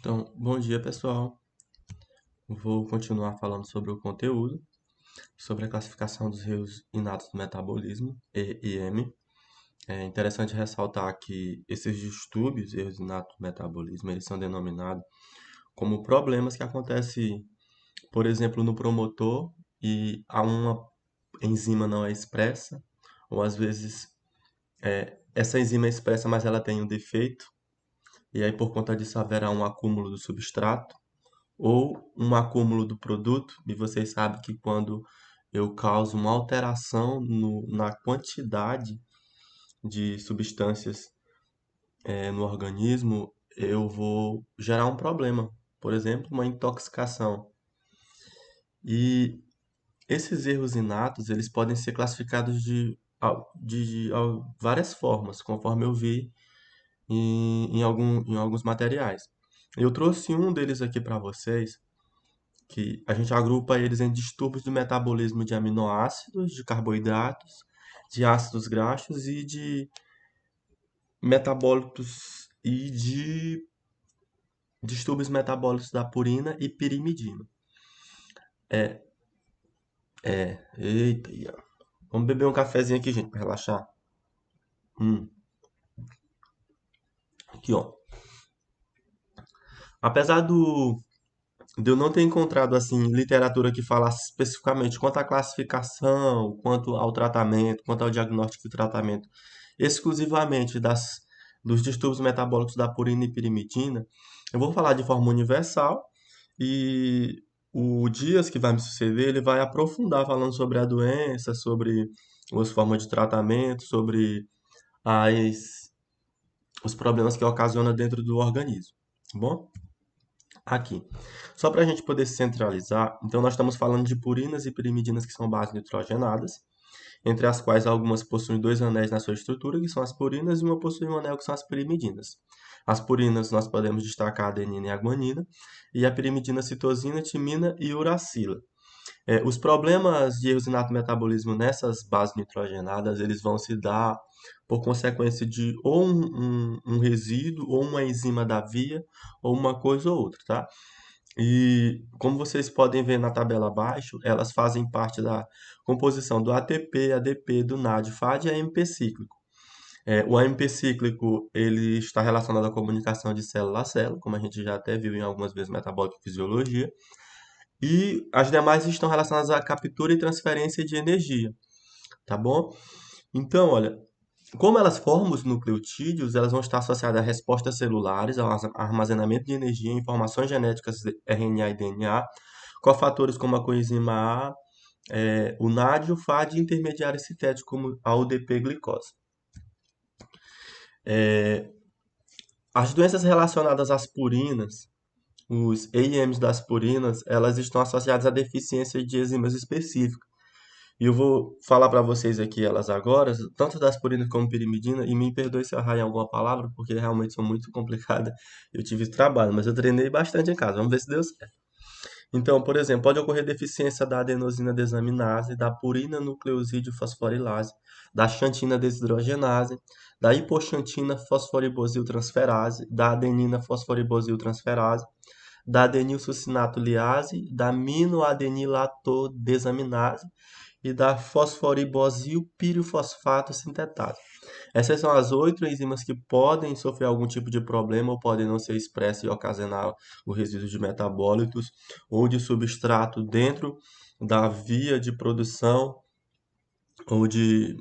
Então, bom dia, pessoal. Vou continuar falando sobre o conteúdo, sobre a classificação dos rios inatos do metabolismo, E e M. É interessante ressaltar que esses distúrbios, erros inatos do metabolismo, eles são denominados como problemas que acontecem, por exemplo, no promotor e a uma enzima não é expressa, ou às vezes essa enzima é expressa, mas ela tem um defeito, e aí por conta disso haverá um acúmulo do substrato ou um acúmulo do produto, e vocês sabem que quando eu causo uma alteração na quantidade de substâncias no organismo, eu vou gerar um problema, por exemplo, uma intoxicação. E esses erros inatos, eles podem ser classificados de várias formas, conforme eu vi em alguns materiais. Eu trouxe um deles aqui para vocês, que a gente agrupa eles em distúrbios do metabolismo de aminoácidos, de carboidratos, de ácidos graxos e de metabólitos e de distúrbios metabólicos da purina e pirimidina. Eita, ia. Vamos beber um cafezinho aqui, gente, para relaxar. Hum, aqui, ó. Apesar de eu não ter encontrado assim literatura que falasse especificamente quanto à classificação, quanto ao tratamento, quanto ao diagnóstico e tratamento exclusivamente dos distúrbios metabólicos da purina e pirimidina, eu vou falar de forma universal e o Dias que vai me suceder, ele vai aprofundar falando sobre a doença, sobre as formas de tratamento, sobre as, os problemas que ocasiona dentro do organismo, tá bom? Aqui. Só para a gente poder centralizar, então nós estamos falando de purinas e pirimidinas que são bases nitrogenadas, entre as quais algumas possuem dois anéis na sua estrutura, que são as purinas, e uma possui um anel, que são as pirimidinas. As purinas nós podemos destacar a adenina e a guanina, e a pirimidina citosina, timina e uracila. Os problemas de erosinato metabolismo nessas bases nitrogenadas, eles vão se dar por consequência de ou um resíduo, ou uma enzima da via, ou uma coisa ou outra, tá? E como vocês podem ver na tabela abaixo, elas fazem parte da composição do ATP, ADP, do NAD, FAD e AMP cíclico. O AMP cíclico ele está relacionado à comunicação de célula a célula, como a gente já até viu em algumas vezes metabólica e fisiologia, e as demais estão relacionadas à captura e transferência de energia, tá bom? Então, olha, como elas formam os nucleotídeos, elas vão estar associadas a respostas celulares, ao armazenamento de energia, informações genéticas RNA e DNA, cofatores como a coenzima A, o NAD, o FAD e intermediários sintéticos como a UDP-glicose. As doenças relacionadas às purinas, os EIMs das purinas, elas estão associadas à deficiência de enzimas específicas. E eu vou falar para vocês aqui elas agora, tanto das purinas como pirimidina, e me perdoe se eu errar em alguma palavra, porque realmente são muito complicadas. Eu tive esse trabalho, mas eu treinei bastante em casa. Vamos ver se deu certo. Então, por exemplo, pode ocorrer deficiência da adenosina desaminase, da purina nucleosídeo fosforilase, da xantina desidrogenase, da hipoxantina fosforibosil transferase, da adenina fosforibosil transferase, da adenilsucinato liase, da aminoadenilato-desaminase e da fosforibosil pirofosfato sintetase. Essas são as 8 enzimas que podem sofrer algum tipo de problema ou podem não ser expressas e ocasionar o resíduo de metabólitos ou de substrato dentro da via de produção ou de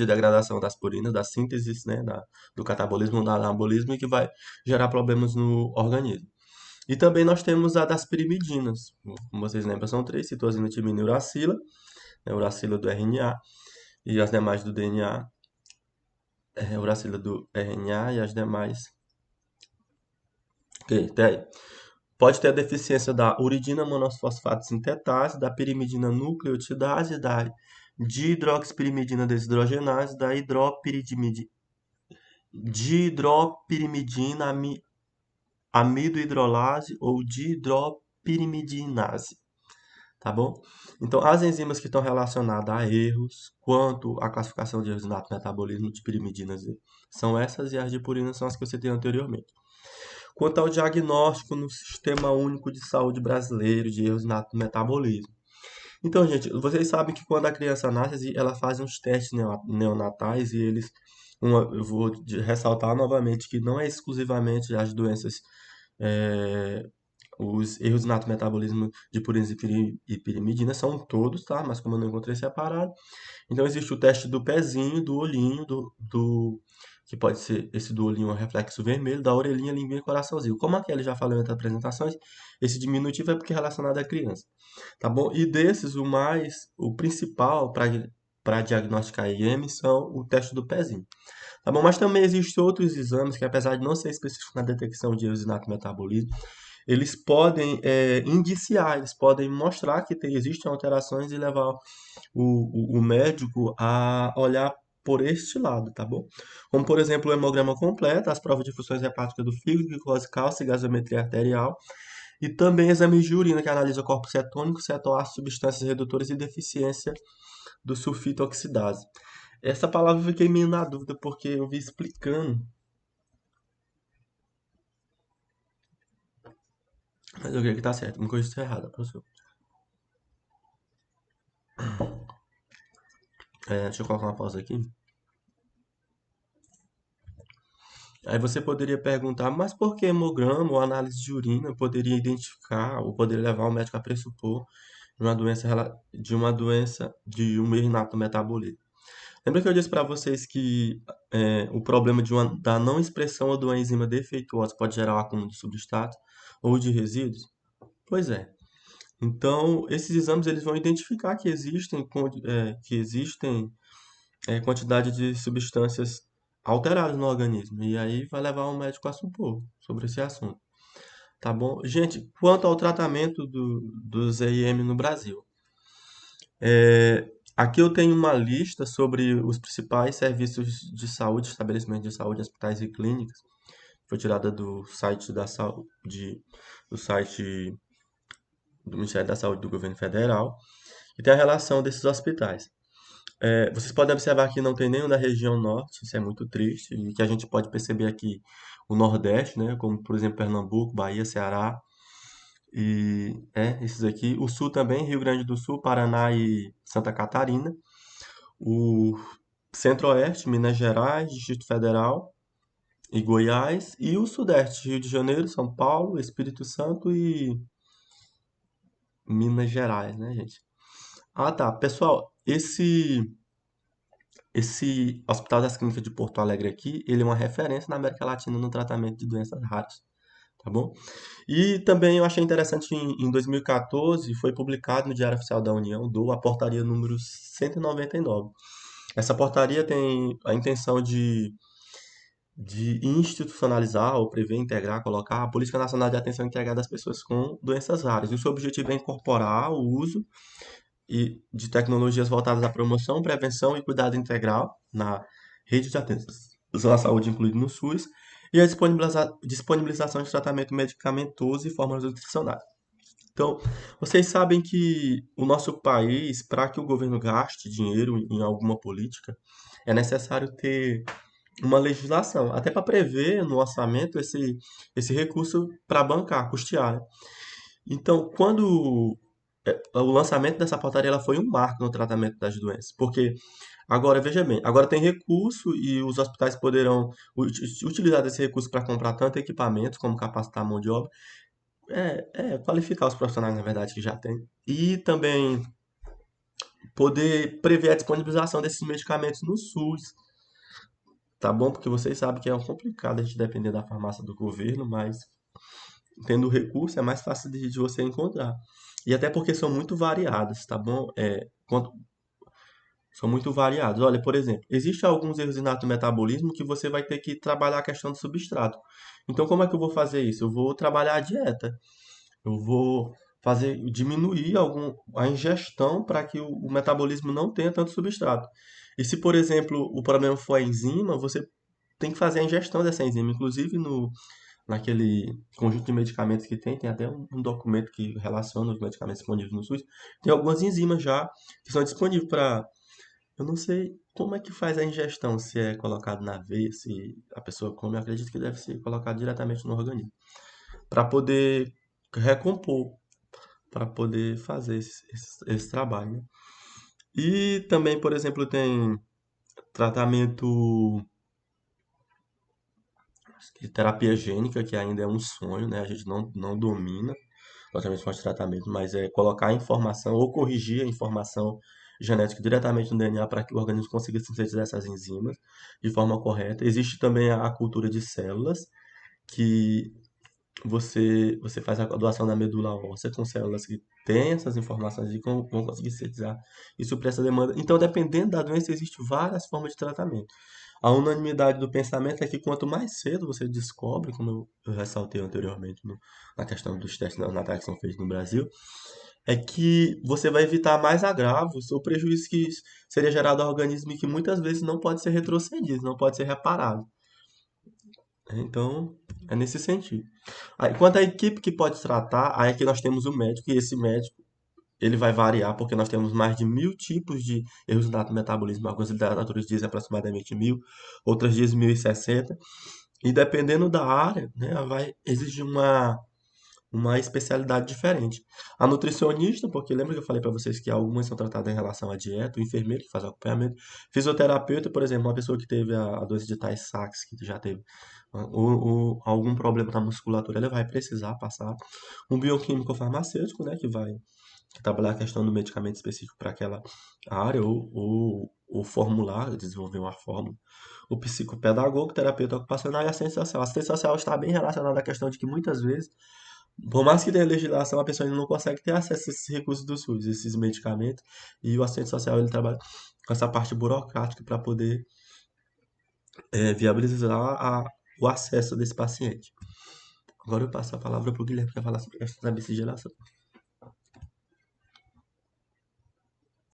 degradação das purinas, da síntese, né, do catabolismo, do anabolismo, e que vai gerar problemas no organismo. E também nós temos a das pirimidinas. Como vocês lembram, são três: citosina, timina e uracila, né, uracila do RNA e as demais do DNA, uracila do RNA e as demais. Ok, até aí. Pode ter a deficiência da uridina monossfosfato sintetase, da pirimidina nucleotidase, da dihidroxipirimidina desidrogenase, da dihidropirimidina amido-hidrolase ou dihidropirimidinase, tá bom? Então, as enzimas que estão relacionadas a erros, quanto à classificação de erros inato metabolismo de pirimidinas, são essas, e as de purina são as que eu citei anteriormente. quanto ao diagnóstico no Sistema Único de Saúde Brasileiro de erros no metabolismo. Então, gente, vocês sabem que quando a criança nasce, ela faz uns testes neonatais e eles, eu vou ressaltar novamente que não é exclusivamente as doenças, é, os erros no metabolismo de purina e pirimidina, são todos, tá? Mas como eu não encontrei separado, então existe o teste do pezinho, do olhinho, que pode ser esse do olhinho, reflexo vermelho, da orelhinha, linguinha e coraçãozinho. Como a Kelly já falou em outras apresentações, esse diminutivo é porque é relacionado à criança, tá bom? E desses, o principal para diagnosticar IM são o teste do pezinho, tá bom? Mas também existem outros exames que, apesar de não ser específicos na detecção de erros inato metabolismo, eles podem indiciar, eles podem mostrar que existem alterações e levar o médico a olhar por este lado, tá bom? Como, por exemplo, o hemograma completo, as provas de funções hepáticas do fígado, glicose, cálcio e gasometria arterial, e também exames de urina, que analisa corpos cetônicos, cetoácidos, substâncias redutoras e deficiência do sulfito oxidase. Essa palavra eu fiquei meio na dúvida, porque eu vi explicando, mas eu creio que tá certo, uma coisa está errada, professor. Deixa eu colocar uma pausa aqui. Aí você poderia perguntar, mas por que hemograma ou análise de urina poderia identificar ou poderia levar o médico a pressupor de um erro metabolismo? Lembra que eu disse para vocês que o problema da não expressão ou de uma enzima defeituosa pode gerar o acúmulo de substrato ou de resíduos? Pois é. Então, esses exames eles vão identificar que existem quantidade de substâncias alteradas no organismo. E aí vai levar o médico a supor sobre esse assunto. Tá bom? Gente, quanto ao tratamento dos EIM no Brasil. Aqui eu tenho uma lista sobre os principais serviços de saúde, estabelecimentos de saúde, hospitais e clínicas. Foi tirada do site da saúde, do site do Ministério da Saúde do Governo Federal. E tem a relação desses hospitais. Vocês podem observar que não tem nenhum da região norte, isso é muito triste, e que a gente pode perceber aqui o Nordeste, né, como por exemplo Pernambuco, Bahia, Ceará, e esses aqui. O Sul também, Rio Grande do Sul, Paraná e Santa Catarina. O Centro-Oeste, Minas Gerais, Distrito Federal e Goiás. E o Sudeste, Rio de Janeiro, São Paulo, Espírito Santo e Minas Gerais, né, gente? Ah, tá. Pessoal, esse Hospital das Clínicas de Porto Alegre aqui, ele é uma referência na América Latina no tratamento de doenças raras, tá bom? E também eu achei interessante, em 2014, foi publicado no Diário Oficial da União, a portaria número 199. Essa portaria tem a intenção de institucionalizar ou prever, integrar, colocar a Política Nacional de Atenção Integrada às Pessoas com Doenças Raras. E o seu objetivo é incorporar o uso de tecnologias voltadas à promoção, prevenção e cuidado integral na rede de atenção à saúde, incluído no SUS, e a disponibilização de tratamento medicamentoso e fórmulas nutricionais. Então, vocês sabem que o nosso país, para que o governo gaste dinheiro em alguma política, é necessário ter uma legislação, até para prever no orçamento esse recurso para bancar, custear, né? Então, quando o lançamento dessa portaria ela foi um marco no tratamento das doenças, porque agora, veja bem, agora tem recurso e os hospitais poderão utilizar esse recurso para comprar tanto equipamentos como capacitar a mão de obra, qualificar os profissionais, na verdade, que já tem, e também poder prever a disponibilização desses medicamentos no SUS, tá bom? Porque vocês sabem que é complicado a gente depender da farmácia do governo, mas tendo recurso é mais fácil de você encontrar. E até porque são muito variadas, tá bom? São muito variados. Olha, por exemplo, existem alguns erros inatos do metabolismo que você vai ter que trabalhar a questão do substrato. Então, como é que eu vou fazer isso? Eu vou trabalhar a dieta. Eu vou diminuir a ingestão para que o metabolismo não tenha tanto substrato. E se, por exemplo, o problema for a enzima, você tem que fazer a ingestão dessa enzima. Inclusive, naquele conjunto de medicamentos que tem até um documento que relaciona os medicamentos disponíveis no SUS. Tem algumas enzimas já que são disponíveis para. Eu não sei. como é que faz a ingestão? Se é colocado na veia, se a pessoa come, eu acredito que deve ser colocado diretamente no organismo, para poder recompor, para poder fazer esse trabalho, né? E também, por exemplo, tem tratamento de terapia gênica, que ainda é um sonho, né? A gente não domina totalmente com de tratamento, mas é colocar a informação ou corrigir a informação genética diretamente no DNA para que o organismo consiga sintetizar essas enzimas de forma correta. Existe também a cultura de células, que você faz a doação da medula óssea com células que têm essas informações e vão conseguir sintetizar isso para essa demanda. Então, dependendo da doença, existem várias formas de tratamento. A unanimidade do pensamento é que quanto mais cedo você descobre, como eu ressaltei anteriormente na questão dos testes neonatais que são feitos no Brasil, é que você vai evitar mais agravos ou prejuízos que seria gerado ao organismo e que muitas vezes não pode ser retrocedido, não pode ser reparado. Então, é nesse sentido. Aí, quanto à equipe que pode tratar, aí aqui nós temos o médico, e esse médico ele vai variar, porque nós temos mais de 1.000 tipos de erros do metabolismo. Algumas literaturas dizem aproximadamente 1.000, outras dizem 1.060. E dependendo da área, né, vai exigir uma especialidade diferente. A nutricionista, porque lembra que eu falei para vocês que algumas são tratadas em relação à dieta, o enfermeiro que faz acompanhamento, fisioterapeuta, por exemplo, uma pessoa que teve a doença de Tay-Sachs, que já teve algum problema na musculatura, ele vai precisar passar um bioquímico farmacêutico, né, que vai trabalhar a questão do medicamento específico para aquela área ou formular, desenvolver uma fórmula. O psicopedagogo, terapeuta ocupacional e assistente social. A assistente social está bem relacionada à questão de que muitas vezes, por mais que tenha legislação, a pessoa ainda não consegue ter acesso a esses recursos do SUS, esses medicamentos, e o assistente social ele trabalha com essa parte burocrática para poder viabilizar o acesso desse paciente. Agora eu passo a palavra para o Guilherme para falar sobre a questão da miscigenação.